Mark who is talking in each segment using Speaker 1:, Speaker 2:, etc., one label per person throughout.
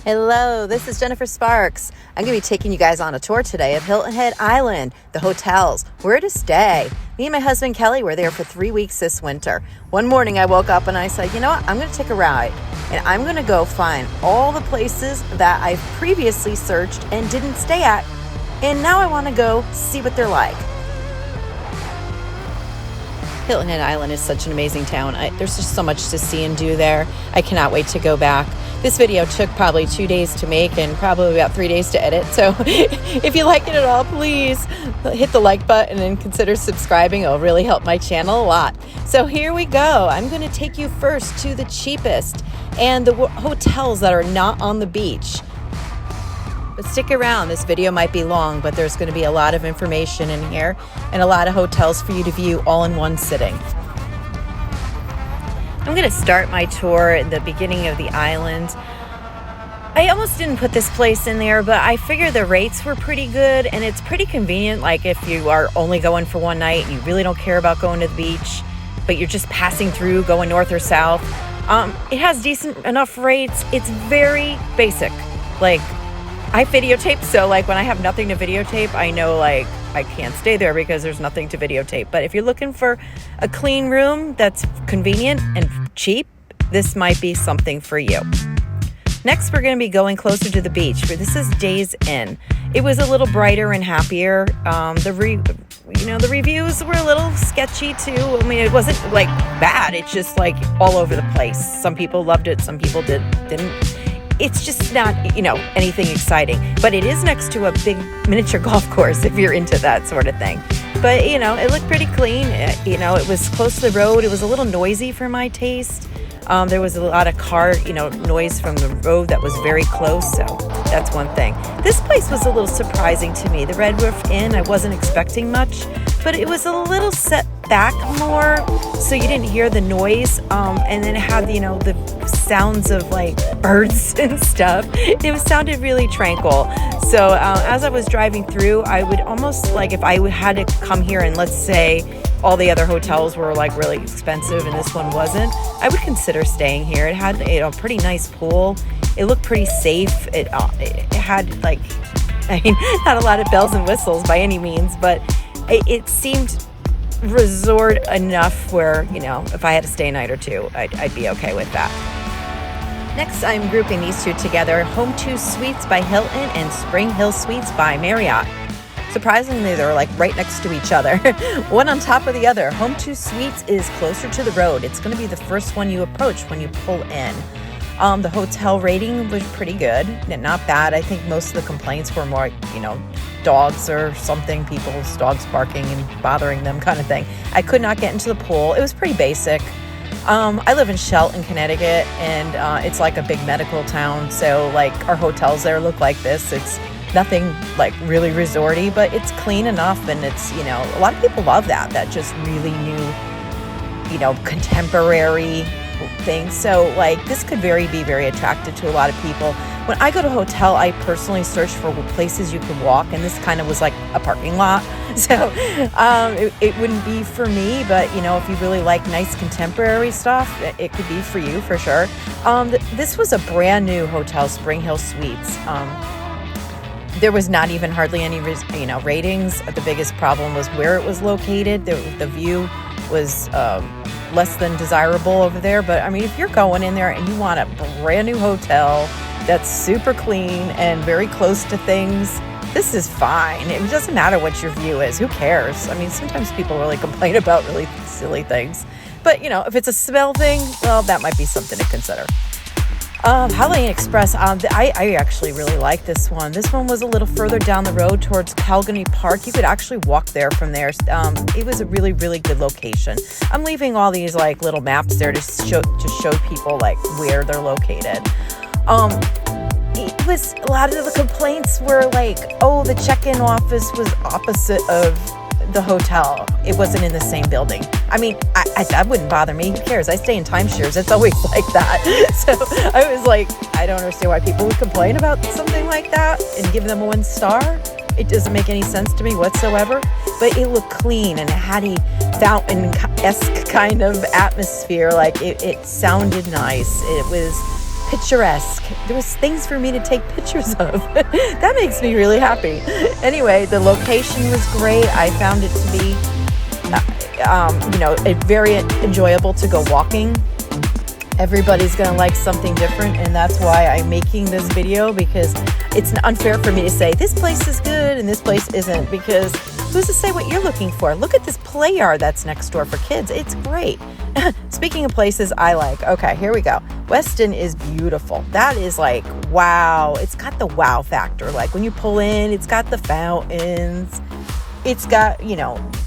Speaker 1: Hello, this is Jennifer Sparks. I'm going to be taking you guys on a tour today of Hilton Head Island, the hotels, where to stay. Me and my husband Kelly were there for 3 weeks this winter. One morning I woke up and I said, you know what, I'm going to take a ride and I'm going to go find all the places that I've previously searched and didn't stay at. And now I want to go see what they're like. Hilton Head Island is such an amazing town. There's just so much to see and do there. I cannot wait to go back. This video took probably 2 days to make and probably about 3 days to edit. So if you like it at all, please hit the like button and consider subscribing. It'll really help my channel a lot. So here we go. I'm going to take you first to the cheapest and the hotels that are not on the beach. But stick around. This video might be long, but there's going to be a lot of information in here and a lot of hotels for you to view all in one sitting. I'm going to start my tour at the beginning of the island. I almost didn't put this place in there, but I figure the rates were pretty good and it's pretty convenient. Like if you are only going for one night and you really don't care about going to the beach, but you're just passing through, going north or south. It has decent enough rates. It's very basic. Like I videotape, so like when I have nothing to videotape, I know like I can't stay there because there's nothing to videotape. But if you're looking for a clean room that's convenient and cheap, this might be something for you. Next, we're going to be going closer to the beach. This is Days Inn. It was a little brighter and happier. The reviews were a little sketchy too. I mean, it wasn't like bad. It's just like all over the place. Some people loved it. Some people didn't. It's just not, anything exciting. But it is next to a big miniature golf course if you're into that sort of thing. But, it looked pretty clean. It was close to the road. It was a little noisy for my taste. There was a lot of car, noise from the road that was very close. So that's one thing. This place was a little surprising to me. The Red Roof Inn, I wasn't expecting much, but it was a little set back more, so you didn't hear the noise. And then it had, the sounds of like birds and stuff. It sounded really tranquil. So as I was driving through, I would almost like if I had to come here and let's say all the other hotels were like really expensive and this one wasn't, I would consider staying here. It had a pretty nice pool. It looked pretty safe. It had like, not a lot of bells and whistles by any means, but it seemed resort enough where, if I had to stay a night or two, I'd be okay with that. Next, I'm grouping these two together, Home 2 Suites by Hilton and Spring Hill Suites by Marriott. Surprisingly, they're like right next to each other, one on top of the other. Home 2 Suites is closer to the road. It's going to be the first one you approach when you pull in. The hotel rating was pretty good, not bad. I think most of the complaints were more, dogs or something, people's dogs barking and bothering them kind of thing. I could not get into the pool. It was pretty basic. I live in Shelton, Connecticut, and it's like a big medical town. So like our hotels there look like this. It's nothing like really resorty, but it's clean enough. And it's, a lot of people love that just really new, contemporary thing. So like this could be very attractive to a lot of people. When I go to a hotel, I personally search for places you can walk, and this kind of was like a parking lot. So it wouldn't be for me, but if you really like nice contemporary stuff, it could be for you for sure. This was a brand new hotel, Spring Hill Suites. There was not even hardly any ratings. The biggest problem was where it was located. The view was less than desirable over there. But I mean, if you're going in there and you want a brand new hotel that's super clean and very close to things, this is fine. It doesn't matter what your view is. Who cares? I mean, sometimes people really complain about really silly things. But, if it's a smell thing, well, that might be something to consider. Holiday Inn Express, I actually really like this one. This one was a little further down the road towards Calgary Park. You could actually walk there from there. It was a really, really good location. I'm leaving all these like little maps there to show people like where they're located. It was a lot of the complaints were like, oh, the check-in office was opposite of the hotel. It wasn't in the same building. I mean, that wouldn't bother me. Who cares? I stay in timeshares. It's always like that. So I was like, I don't understand why people would complain about something like that and give them a 1 star. It doesn't make any sense to me whatsoever. But it looked clean and it had a fountain-esque kind of atmosphere. Like it sounded nice. It was picturesque. There was things for me to take pictures of. That makes me really happy. Anyway, the location was great. I found it to be, very enjoyable to go walking. Everybody's going to like something different, and that's why I'm making this video, because it's unfair for me to say this place is good and this place isn't, because who's to say what you're looking for? Look at this play yard that's next door for kids. It's great. Speaking of places I like, okay, here we go. Weston is beautiful. That is like, wow. It's got the wow factor. Like when you pull in, it's got the fountains. It's got,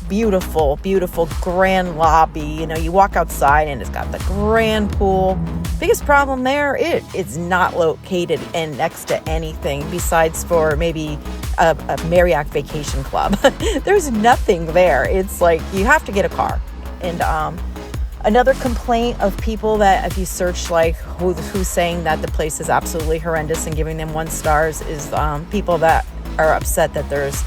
Speaker 1: beautiful, beautiful grand lobby. You walk outside and it's got the grand pool. Biggest problem there, it's not located in next to anything besides for maybe a Marriott vacation club. There's nothing there. It's like you have to get a car. And another complaint of people that if you search like who's saying that the place is absolutely horrendous and giving them 1 stars is people that are upset that there's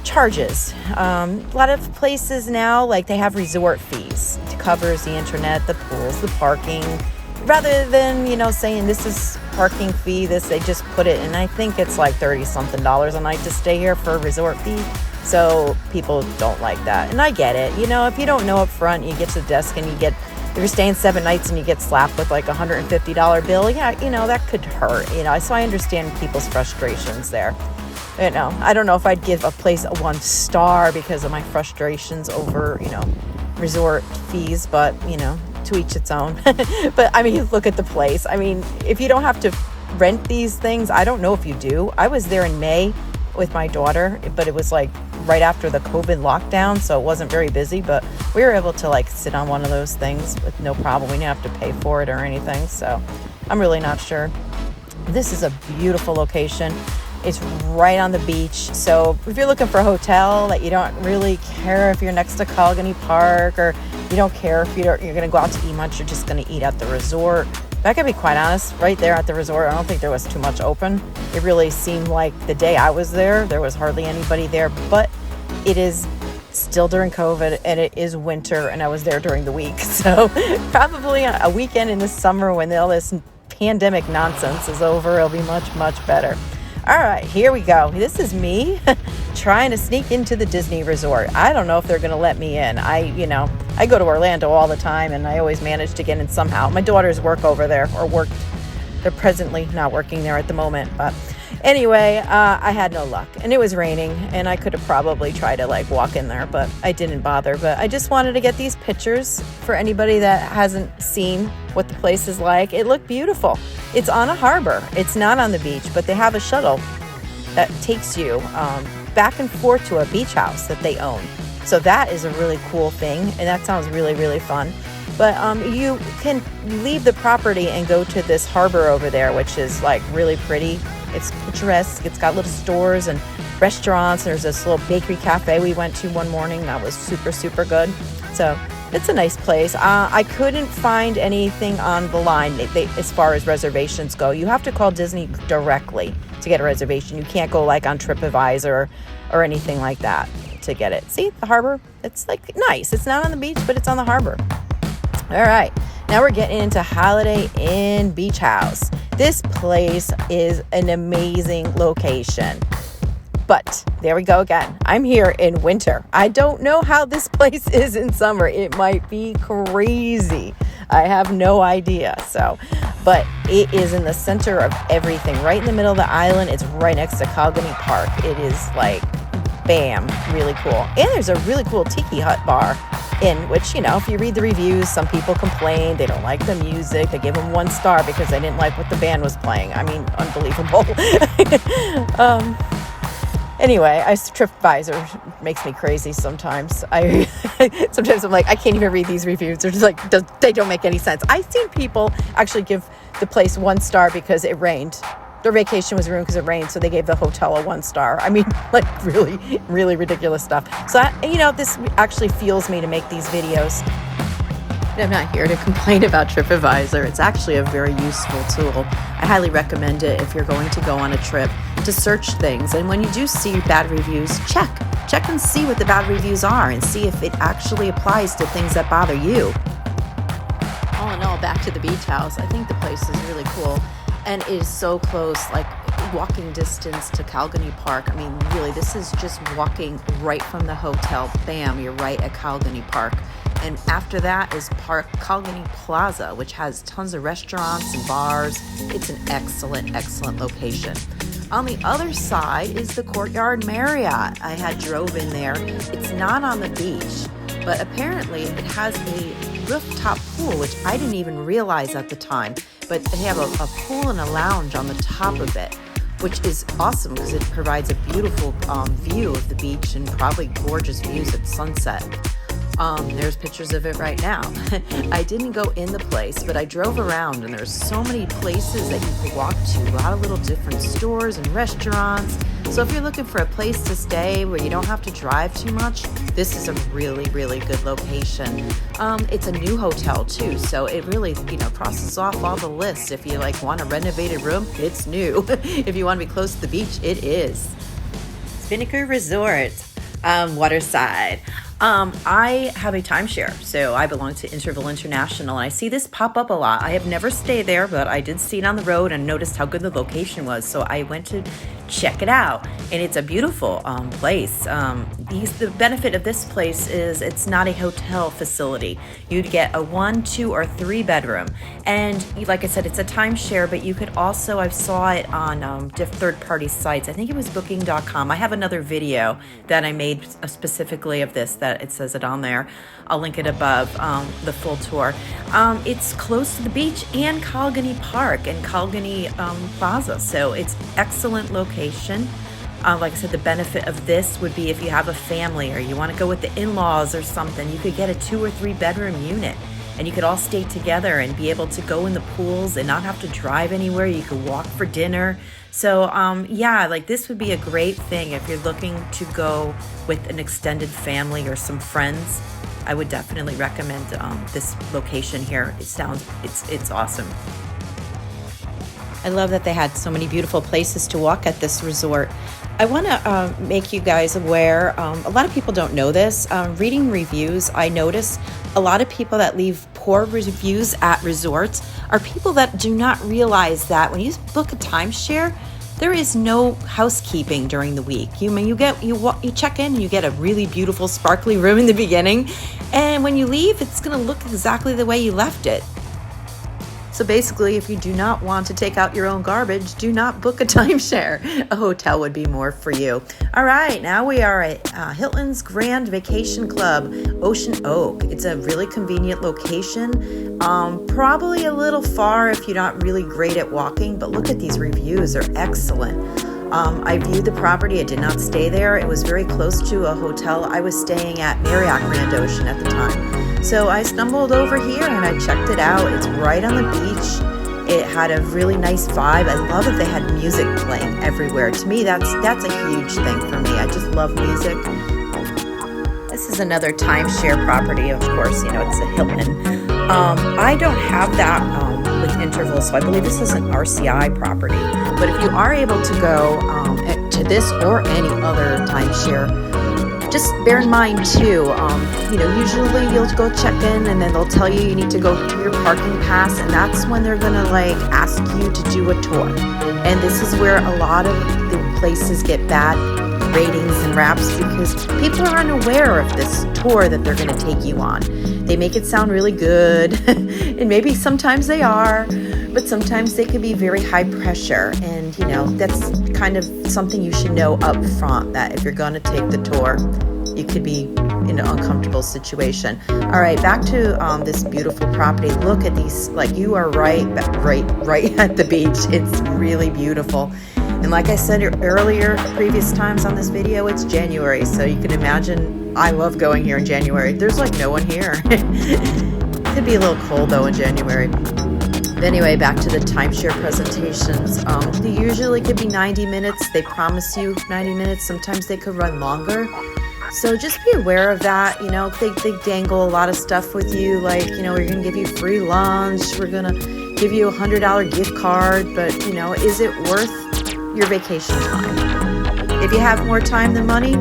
Speaker 1: charges. A lot of places now, like they have resort fees. It covers the internet, the pools, the parking. Rather than, saying this is parking fee, they just put it, and I think it's like $30-something a night to stay here for a resort fee. So people don't like that. And I get it. If you don't know up front, you get to the desk and you're staying 7 nights and you get slapped with like a $150 bill. Yeah, that could hurt, so I understand people's frustrations there. I don't know if I'd give a place a 1 star because of my frustrations over, resort fees, but, to each its own. But I mean, look at the place. I mean, if you don't have to rent these things, I don't know if you do. I was there in May with my daughter, but it was like right after the COVID lockdown, so it wasn't very busy, but we were able to like sit on one of those things with no problem. We didn't have to pay for it or anything, so I'm really not sure. This is a beautiful location. It's right on the beach. So if you're looking for a hotel that you don't really care if you're next to Courtyard Park, or you don't care if you're going to go out to eat much, you're just going to eat at the resort. But I can be quite honest, right there at the resort, I don't think there was too much open. It really seemed like the day I was there was hardly anybody there, but it is still during COVID and it is winter, and I was there during the week. So probably a weekend in the summer when all this pandemic nonsense is over, it'll be much, much better. All right, here we go. This is me trying to sneak into the Disney resort. I don't know if they're going to let me in. I go to Orlando all the time, and I always manage to get in somehow. My daughters work over there, or worked. They're presently not working there at the moment. But anyway, I had no luck, and it was raining, and I could have probably tried to like walk in there, but I didn't bother. But I just wanted to get these pictures for anybody that hasn't seen what the place is like. It looked beautiful. It's on a harbor. It's not on the beach, but they have a shuttle that takes you back and forth to a beach house that they own. So that is a really cool thing, and that sounds really, really fun. But you can leave the property and go to this harbor over there, which is like really pretty. It's picturesque. It's got little stores and restaurants. There's this little bakery cafe we went to one morning that was super, super good. So it's a nice place. I couldn't find anything on the line as far as reservations go. You have to call Disney directly to get a reservation. You can't go like on TripAdvisor or anything like that to get it. See, the harbor, it's like nice. It's not on the beach, but it's on the harbor. All right, now we're getting into Holiday Inn Beach House. This place is an amazing location. But there we go again. I'm here in winter. I don't know how this place is in summer. It might be crazy. I have no idea. But it is in the center of everything, right in the middle of the island. It's right next to Courtyard Park. It is like, bam, really cool. And there's a really cool tiki hut bar in which, if you read the reviews, some people complain. They don't like the music. They give them 1 star because they didn't like what the band was playing. I mean, unbelievable. Anyway, TripAdvisor makes me crazy sometimes. Sometimes I'm like, I can't even read these reviews. They're just like, they don't make any sense. I've seen people actually give the place 1 star because it rained. Their vacation was ruined because it rained, so they gave the hotel a 1 star. I mean, like really, really ridiculous stuff. So, this actually fuels me to make these videos. I'm not here to complain about TripAdvisor. It's actually a very useful tool. I highly recommend it if you're going to go on a trip to search things. And when you do see bad reviews, check and see what the bad reviews are and see if it actually applies to things that bother you. All in all,
Speaker 2: back to the beach house. I think the place is really cool, and it is so close, like walking distance to Calgary Park. I mean, really, this is just walking right from the hotel. Bam, you're right at Calgary Park. And after that is Park Calgary Plaza, which has tons of restaurants and bars. It's an excellent, excellent location. On the other side is the Courtyard Marriott. I had drove in there. It's not on the beach, but apparently it has a rooftop pool, which I didn't even realize at the time. But they have a pool and a lounge on the top of it, which is awesome because it provides a beautiful view of the beach and probably gorgeous views at sunset. There's pictures of it right now. I didn't go in the place, but I drove around, and there's so many places that you could walk to, a lot of little different stores and restaurants. So if you're looking for a place to stay where you don't have to drive too much, this is a really, really good location. It's a new hotel too, so it really, crosses off all the lists. If you want a renovated room, it's new. If you want to be close to the beach, it is.
Speaker 1: Spinnaker Resort, Waterside. I have a timeshare, so I belong to Interval International, and I see this pop up a lot. I have never stayed there, but I did see it on the road and noticed how good the location was, so I went to check it out, and it's a beautiful place. The benefit of this place is it's not a hotel facility. You'd get a 1, 2, or 3 bedroom, and like I said, it's a timeshare, but you could also, I saw it on third-party sites. I think it was booking.com. I have another video that I made specifically of this that it says it on there. I'll link it above the full tour. It's close to the beach and Calgary Park and Calgary Plaza, so it's excellent location. Like I said, the benefit of this would be if you have a family or you want to go with the in-laws or something, you could get a 2 or 3 bedroom unit, and you could all stay together and be able to go in the pools and not have to drive anywhere. You could walk for dinner. So this would be a great thing if you're looking to go with an extended family or some friends. I would definitely recommend this location here. It's awesome. I love that they had so many beautiful places to walk at this resort. I want to make you guys aware, a lot of people don't know this. Reading reviews, I notice a lot of people that leave poor reviews at resorts are people that do not realize that when you book a timeshare, there is no housekeeping during the week. You check in and you get a really beautiful sparkly room in the beginning, and when you leave, it's going to look exactly the way you left it. So basically, if you do not want to take out your own garbage, do not book a timeshare. A hotel would be more for you. All right, now we are at Hilton's Grand Vacation Club, Ocean Oak. It's a really convenient location. Probably a little far if you're not really great at walking, but look at these reviews. They're excellent. I viewed the property. I did not stay there. It was very close to a hotel. I was staying at Marriott Grand Ocean at the time. So I stumbled over here and I checked it out. It's right on the beach. It had a really nice vibe. I love that they had music playing everywhere. To me, that's a huge thing for me. I just love music. This is another timeshare property. Of course, it's a Hilton. I don't have that with Interval, so I believe this is an RCI property. But if you are able to go to this or any other timeshare, just bear in mind too, usually you'll go check in and then they'll tell you need to go to your parking pass, and that's when they're gonna ask you to do a tour. And this is where a lot of the places get bad ratings and raps because people are unaware of this tour that they're gonna take you on. They make it sound really good, and maybe sometimes they are, but sometimes they can be very high pressure, and that's kind of something you should know up front, that if you're going to take the tour, you could be in an uncomfortable situation. All right, back to this beautiful property. Look at these, you are right at the beach. It's really beautiful. And like I said earlier, previous times on this video, it's January, so you can imagine I love going here in January. There's no one here. Could be a little cold though in January. But anyway, back to the timeshare presentations. They usually could be 90 minutes. They promise you 90 minutes. Sometimes they could run longer. So just be aware of that. They dangle a lot of stuff with you, we're going to give you free lunch, we're going to give you a $100 gift card, but is it worth your vacation time? If you have more time than money,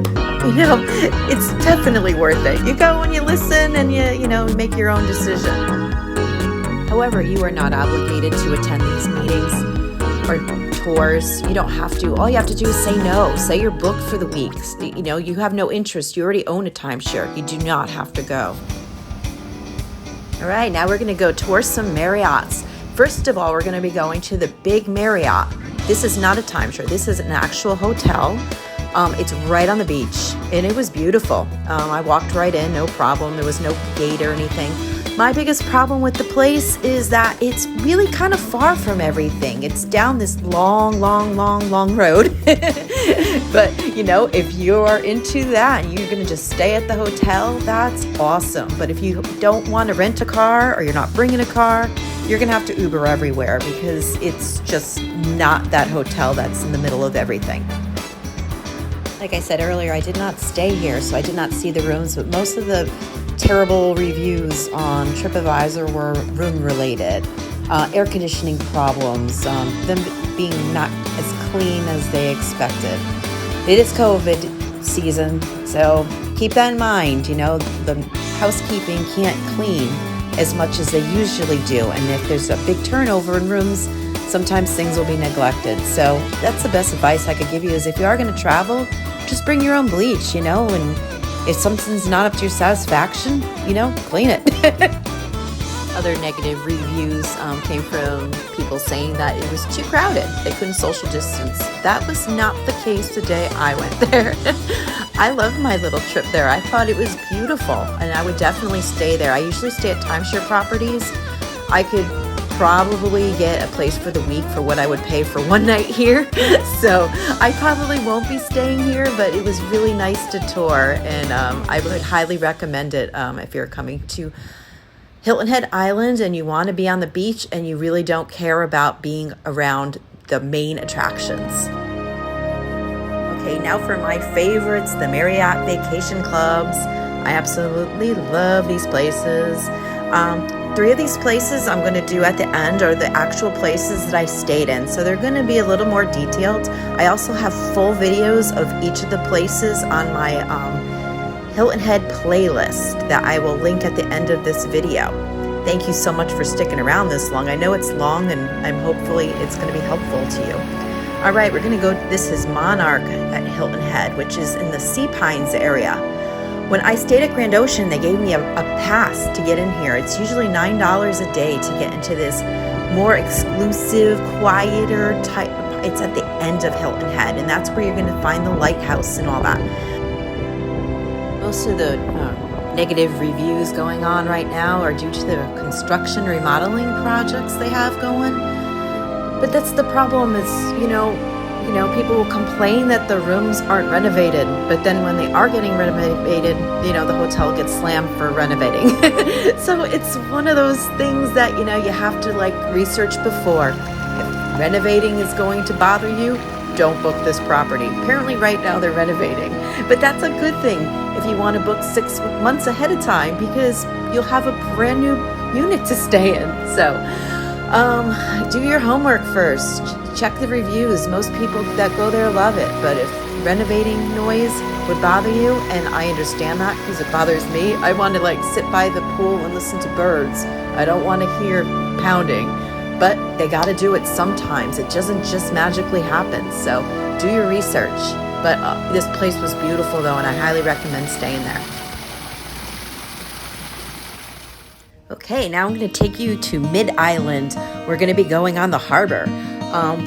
Speaker 1: it's definitely worth it. You go and you listen and you make your own decision.
Speaker 2: However, you are not obligated to attend these meetings or tours. You don't have to. All you have to do is say no. Say you're booked for the week. You know, you have no interest. You already own a timeshare. You do not have to go. All right, now we're going to go tour some Marriotts. First of all, we're going to be going to the Big Marriott. This is not a timeshare. This is an actual hotel. It's right on the beach, and it was beautiful. I walked right in, no problem. There was no gate or anything. My biggest problem with the place is that it's really kind of far from everything. It's down this long road. But, you know, if you're into that and you're going to just stay at the hotel, that's awesome. But if you don't want to rent a car or you're not bringing a car, you're going to have to Uber everywhere because it's just not that hotel that's in the middle of everything. Like I said earlier, I did not stay here, so I did not see the rooms, but most of the terrible reviews on TripAdvisor were room related. Air conditioning problems, them being not as clean as they expected. It is COVID season, so keep that in mind. You know, the housekeeping can't clean as much as they usually do, and if there's a big turnover in rooms, sometimes things will be neglected. So that's the best advice I could give you is if you are going to travel, just bring your own bleach, you know, and if something's not up to your satisfaction, you know, clean it. Other negative reviews came from people saying that it was too crowded. They couldn't social distance. That was not the case the day I went there. I loved my little trip there. I thought it was beautiful, and I would definitely stay there. I usually stay at timeshare properties. I could probably get a place for the week for what I would pay for one night here. So I probably won't be staying here, but it was really nice to tour, and I would highly recommend it if you're coming to Hilton Head Island and you want to be on the beach and you really don't care about being around the main attractions. Okay, now for my favorites, the Marriott Vacation Clubs. I absolutely love these places. 3 of these places I'm going to do at the end are the actual places that I stayed in. So they're going to be a little more detailed. I also have full videos of each of the places on my Hilton Head playlist that I will link at the end of this video. Thank you so much for sticking around this long. I know it's long, and hopefully it's going to be helpful to you. All right, we're going to go, this is Monarch at Hilton Head, which is in the Sea Pines area. When I stayed at Grand Ocean, they gave me a pass to get in here. It's usually $9 a day to get into this more exclusive, quieter type. It's at the end of Hilton Head, and that's where you're going to find the lighthouse and all that. Most of the negative reviews going on right now are due to the construction remodeling projects they have going. But that's the problem is, you know, people will complain that the rooms aren't renovated, but then when they are getting renovated, you know, the hotel gets slammed for renovating. So it's one of those things that, you know, you have to like research before. If renovating is going to bother you, don't book this property. Apparently right now they're renovating, but that's a good thing if you want to book 6 months ahead of time because you'll have a brand new unit to stay in. So do your homework first. Check the reviews. Most people that go there love it, but if renovating noise would bother you, and I understand that because it bothers me, I want to like sit by the pool and listen to birds. I don't want to hear pounding, but they got to do it sometimes. It doesn't just magically happen. So do your research. But this place was beautiful though, and I highly recommend staying there. Okay, now I'm going to take you to Mid-Island. We're going to be going on the harbor.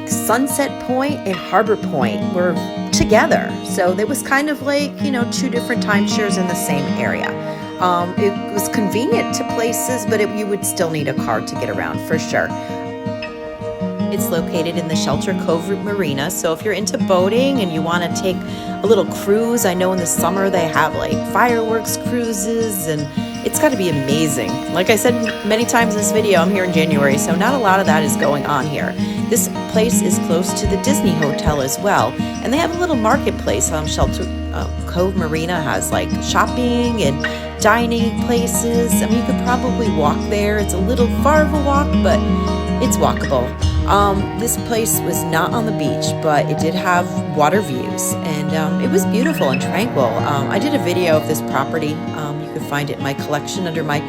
Speaker 2: Sunset Point and Harbor Point were together. So there was kind of like, you know, 2 different timeshares in the same area. It was convenient to places, but you would still need a car to get around for sure. It's located in the Shelter Cove Marina. So if you're into boating and you want to take a little cruise, I know in the summer they have like fireworks cruises, and it's got to be amazing. Like I said many times in this video, I'm here in January, so not a lot of that is going on here. This place is close to the Disney Hotel as well, and they have a little marketplace. Shelter Cove Marina has like shopping and dining places. I mean, you could probably walk there. It's a little far of a walk, but it's walkable. This place was not on the beach, but it did have water views, and it was beautiful and tranquil. I did a video of this property. You can find it in my collection under my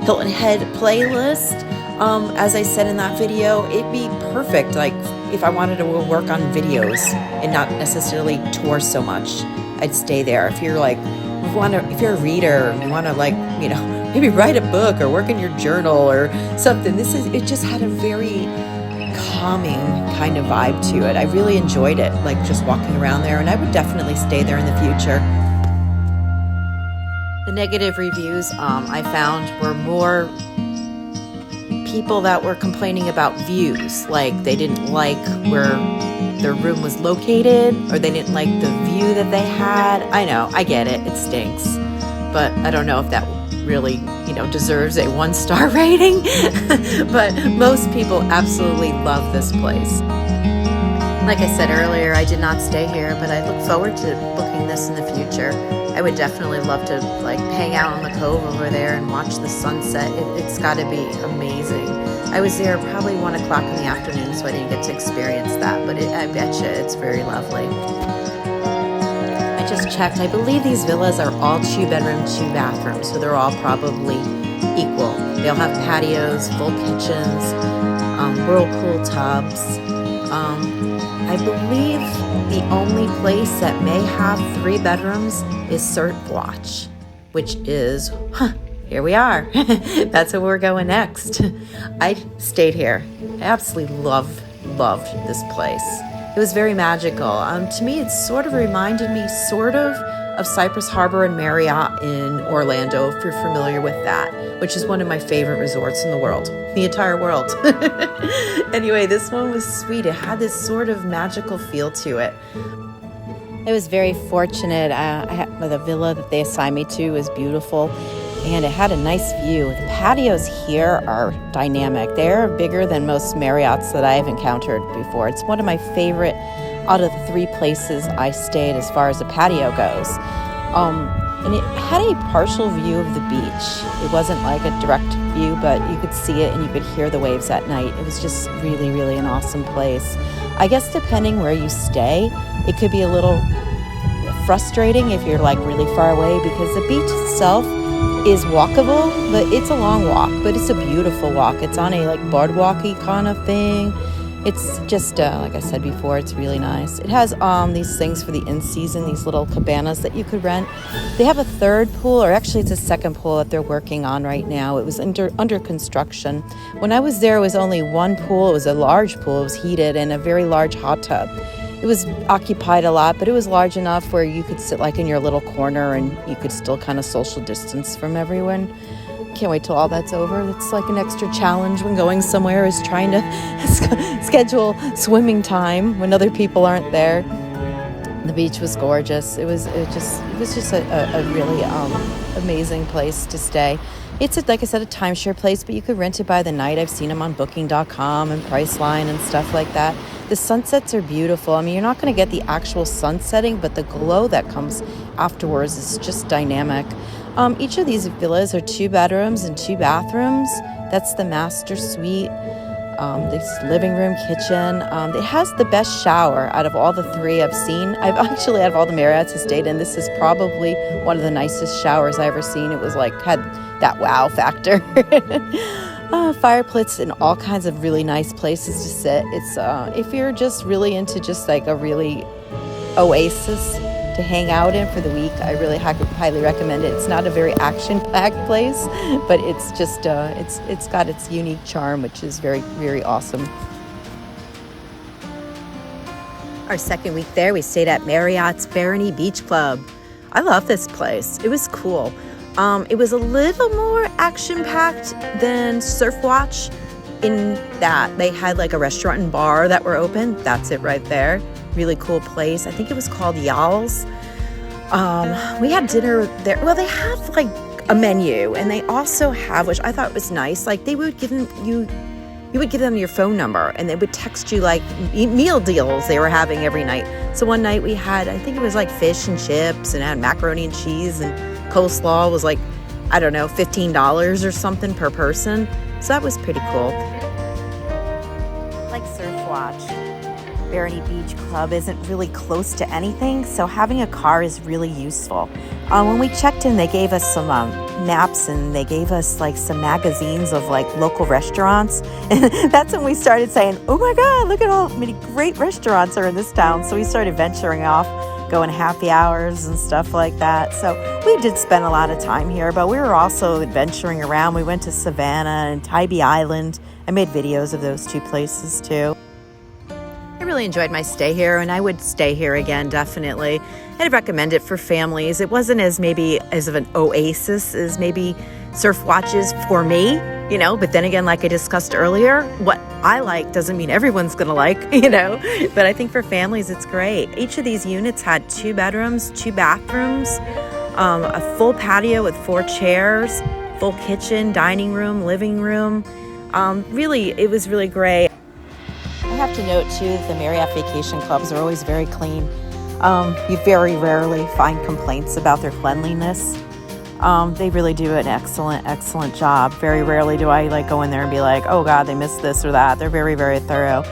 Speaker 2: Hilton Head playlist.
Speaker 1: As I said in that video, it'd be perfect, like, if I wanted to work on videos and not necessarily tour so much, I'd stay there. If you're like, if you're a reader, and you want to, like, you know, maybe write a book or work in your journal or something, it just had a very calming kind of vibe to it. I really enjoyed it, like just walking around there, and I would definitely stay there in the future.
Speaker 2: The negative reviews I found were more people that were complaining about views, like they didn't like where their room was located, or they didn't like the view that they had. I know, I get it, it stinks, but I don't know if that really, you know, deserves a 1-star rating. But most people absolutely love this place. Like I said earlier, I did not stay here, but I look forward to booking this in the future. I would definitely love to, like, hang out on the cove over there and watch the sunset. It's got to be amazing. I was there probably 1 o'clock in the afternoon, so I didn't get to experience that, but I bet you it's very lovely. I just checked. I believe these villas are all 2-bedroom, 2-bathroom, so they're all probably equal. They all have patios, full kitchens, whirlpool tubs. I believe the only place that may have 3 bedrooms is Surf Watch, which is, here we are. That's where we're going next. I stayed here. I absolutely loved this place. It was very magical. To me, it sort of reminded me of Cypress Harbor and Marriott in Orlando, if you're familiar with that, which is one of my favorite resorts in the world, the entire world. Anyway, this one was sweet. It had this sort of magical feel to it. I was very fortunate. The villa that they assigned me to was beautiful, and it had a nice view. The patios here are dynamic. They're bigger than most Marriotts that I've encountered before. It's one of my favorite out of the 3 places I stayed as far as the patio goes. And it had a partial view of the beach. It wasn't like a direct view, but you could see it and you could hear the waves at night. It was just really, really an awesome place. I guess depending where you stay, it could be a little frustrating if you're like really far away, because the beach itself is walkable, but it's a long walk, but it's a beautiful walk. It's on a like boardwalky kind of thing. It's just, like I said before, it's really nice. It has these things for the in-season, these little cabanas that you could rent. They have a 3rd pool, or actually it's a 2nd pool that they're working on right now. It was under construction. When I was there, it was only 1 pool. It was a large pool. It was heated, and a very large hot tub. It was occupied a lot, but it was large enough where you could sit like in your little corner and you could still kind of social distance from everyone. Can't wait till all that's over. It's like an extra challenge when going somewhere, is trying to schedule swimming time when other people aren't there. The beach was gorgeous. It was just a really amazing place to stay. It's like I said, a timeshare place, but you could rent it by the night. I've seen them on Booking.com and Priceline and stuff like that. The sunsets are beautiful. I mean, you're not going to get the actual sun setting, but the glow that comes afterwards is just dynamic. Each of these villas are 2 bedrooms and 2 bathrooms. That's the master suite. This living room, kitchen. It has the best shower out of all the 3 I've seen. I've actually, out of all the Marriotts I stayed in, this is probably one of the nicest showers I've ever seen. It was like, had that wow factor. Fireplace and all kinds of really nice places to sit. It's if you're just really into just like a really oasis to hang out in for the week, I really highly recommend it. It's not a very action-packed place, but it's just it's got its unique charm, which is very, very awesome. Our 2nd week there, we stayed at Marriott's Fernie Beach Club. I love this place. It was cool. It was a little more action-packed than Surf Watch in that they had like a restaurant and bar that were open. That's it right there. Really cool place. I think it was called Y'all's. We had dinner there. Well, they have like a menu, and they also have, which I thought was nice, like they would give them you would give them your phone number, and they would text you like meal deals they were having every night. So one night we had, I think it was like fish and chips, and had macaroni and cheese, and coleslaw was like, I don't know, $15 or something per person. So that was pretty cool. Like Surf Watch.
Speaker 1: Barony Beach Club isn't really close to anything, so having a car is really useful. When we checked in, they gave us some maps, and they gave us like some magazines of like local restaurants. And that's when we started saying, oh my God, look at how many great restaurants are in this town. So we started venturing off, going happy hours and stuff like that. So we did spend a lot of time here, but we were also adventuring around. We went to Savannah and Tybee Island. I made videos of those two places too. I really enjoyed my stay here, and I would stay here again, definitely. I'd recommend it for families. It wasn't as maybe as of an oasis as maybe Surf Watch is for me, you know, but then again, like I discussed earlier, what I like doesn't mean everyone's gonna like, you know, but I think for families, it's great. Each of these units had 2 bedrooms, 2 bathrooms, a full patio with 4 chairs, full kitchen, dining room, living room. Really, it was really great. I have to note too, the Marriott Vacation Clubs are always very clean. You very rarely find complaints about their cleanliness. They really do an excellent job. Very rarely do I like go in there and be like, oh God, they missed this or that. They're very, very thorough.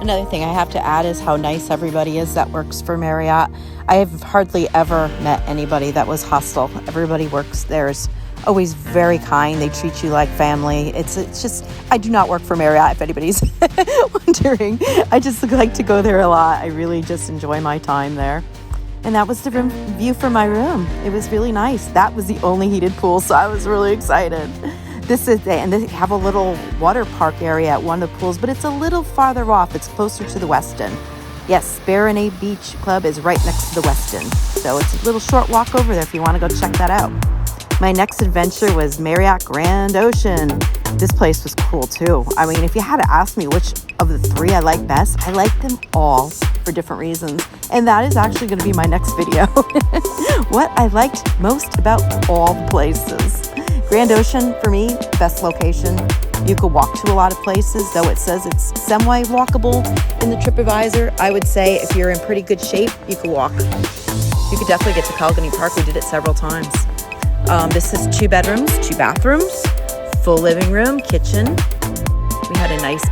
Speaker 1: Another thing I have to add is how nice everybody is that works for Marriott. I have hardly ever met anybody that was hostile. Everybody works there is always very kind. They treat you like family. It's just, I do not work for Marriott, if anybody's wondering. I just like to go there a lot. I really just enjoy my time there. And that was the view from my room. It was really nice. That was the only heated pool, so I was really excited. And they have a little water park area at one of the pools, but it's a little farther off. It's closer to the Westin. Yes, Barony Beach Club is right next to the Westin. So it's a little short walk over there if you want to go check that out. My next adventure was Marriott Grand Ocean. This place was cool too. I mean, if you had to ask me which of the 3 I like best, I like them all for different reasons. And that is actually going to be my next video. What I liked most about all the places. Grand Ocean, for me, best location. You could walk to a lot of places, though it says it's semi-walkable in the TripAdvisor. I would say if you're in pretty good shape, you could walk. You could definitely get to Calgary Park. We did it several times. This is 2 bedrooms, 2 bathrooms, full living room, kitchen. We had a nice,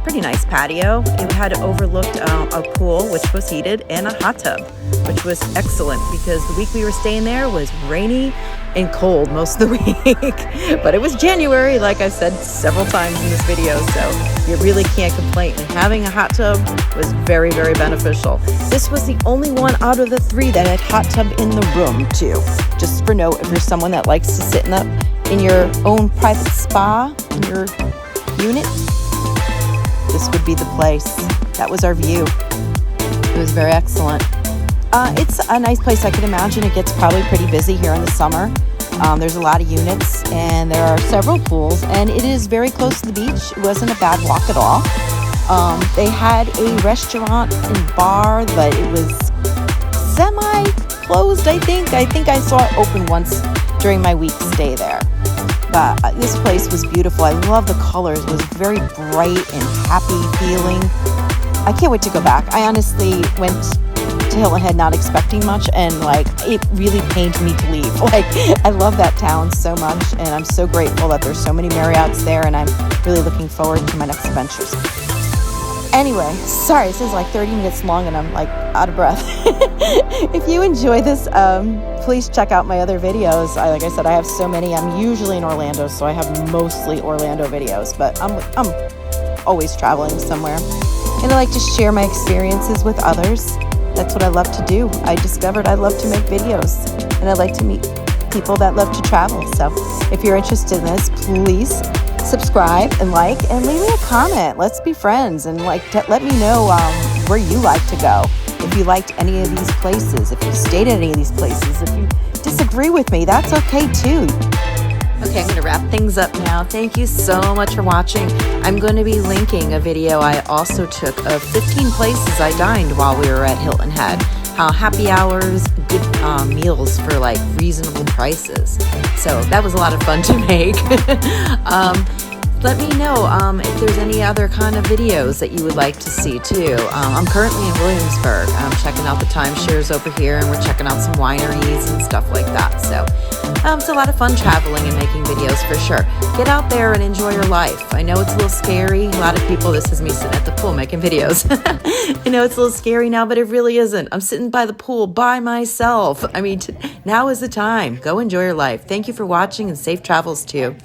Speaker 1: pretty nice patio. It had overlooked a pool, which was heated, and a hot tub, which was excellent because the week we were staying there was rainy and cold most of the week. But it was January, like I've said several times in this video, so you really can't complain. And having a hot tub was very, very beneficial. This was the only one out of the 3 that had hot tub in the room too. Just for note, if you're someone that likes to sit in your own private spa in your unit, this would be the place. That was our view. It was very excellent. It's a nice place. I can imagine it gets probably pretty busy here in the summer. There's a lot of units, and there are several pools, and it is very close to the beach. It wasn't a bad walk at all. They had a restaurant and bar, but it was semi-closed, I think. I think I saw it open once during my week stay there. But this place was beautiful. I love the colors. It was very bright and happy feeling. I can't wait to go back. I honestly went to Hilton Head not expecting much, and like it really pained me to leave. Like, I love that town so much, and I'm so grateful that there's so many Marriotts there, and I'm really looking forward to my next adventures. Anyway, sorry, this is like 30 minutes long and I'm like out of breath. If you enjoy this, please check out my other videos. Like I said, I have so many. I'm usually in Orlando, so I have mostly Orlando videos, but I'm always traveling somewhere. And I like to share my experiences with others. That's what I love to do. I discovered I love to make videos, and I like to meet people that love to travel. So if you're interested in this, please subscribe and like, and leave me a comment. Let's be friends, and like let me know where you like to go. If you liked any of these places, if you stayed at any of these places, if you disagree with me, that's okay too. Okay, I'm going to wrap things up now. Thank you so much for watching. I'm going to be linking a video I also took of 15 places I dined while we were at Hilton Head. Happy hours, good meals for like reasonable prices. So that was a lot of fun to make.
Speaker 2: Let me know if there's any other kind of videos that you would like to see too. I'm currently in Williamsburg. I'm checking out the timeshares over here, and we're checking out some wineries and stuff like that. So it's a lot of fun traveling and making videos for sure. Get out there and enjoy your life. I know it's a little scary. A lot of people, this is me sitting at the pool making videos. I know it's a little scary now, but it really isn't. I'm sitting by the pool by myself. I mean, now is the time. Go enjoy your life. Thank you for watching, and safe travels to you.